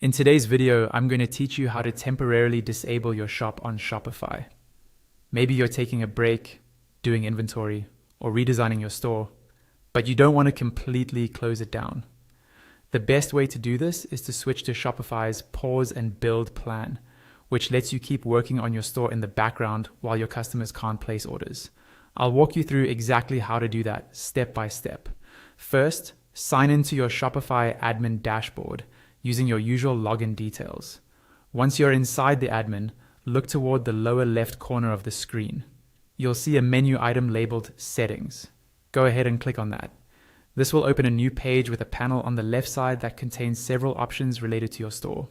In today's video, I'm going to teach you how to temporarily disable your shop on Shopify. Maybe you're taking a break, doing inventory, or redesigning your store, but you don't want to completely close it down. The best way to do this is to switch to Shopify's pause and build plan, which lets you keep working on your store in the background while your customers can't place orders. I'll walk you through exactly how to do that step by step. First, sign into your Shopify admin dashboard using your usual login details. Once you're inside the admin, look toward the lower left corner of the screen. You'll see a menu item labeled Settings. Go ahead and click on that. This will open a new page with a panel on the left side that contains several options related to your store.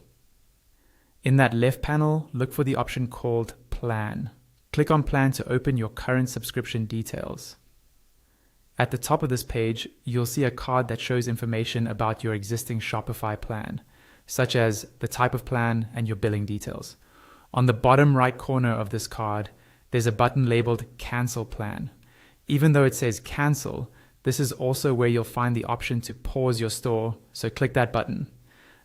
In that left panel, look for the option called Plan. Click on Plan to open your current subscription details. At the top of this page, you'll see a card that shows information about your existing Shopify plan, such as the type of plan and your billing details. On the bottom right corner of this card, there's a button labeled Cancel Plan. Even though it says Cancel, this is also where you'll find the option to pause your store, so click that button.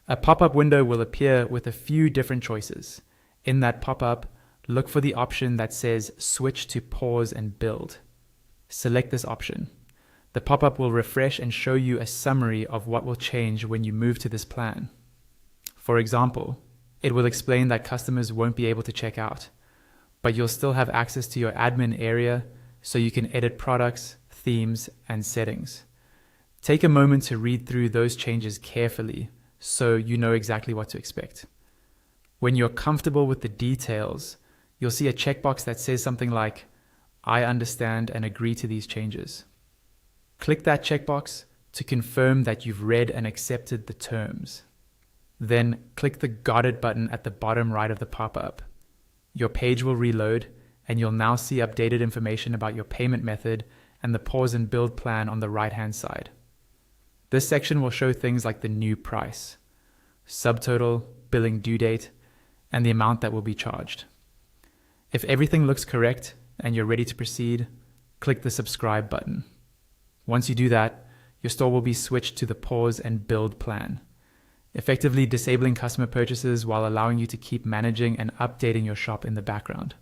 A pop-up window will appear with a few different choices. In that pop-up, look for the option that says Switch to Pause and Build. Select this option. The pop-up will refresh and show you a summary of what will change when you move to this plan. For example, it will explain that customers won't be able to check out, but you'll still have access to your admin area so you can edit products, themes, and settings. Take a moment to read through those changes carefully so you know exactly what to expect. When you're comfortable with the details, you'll see a checkbox that says something like, I understand and agree to these changes. Click that checkbox to confirm that you've read and accepted the terms. Then click the Got It button at the bottom right of the pop-up. Your page will reload and you'll now see updated information about your payment method and the pause and build plan on the right-hand side. This section will show things like the new price, subtotal, billing due date, and the amount that will be charged. If everything looks correct and you're ready to proceed, click the subscribe button. Once you do that, your store will be switched to the pause and build plan, effectively disabling customer purchases while allowing you to keep managing and updating your shop in the background.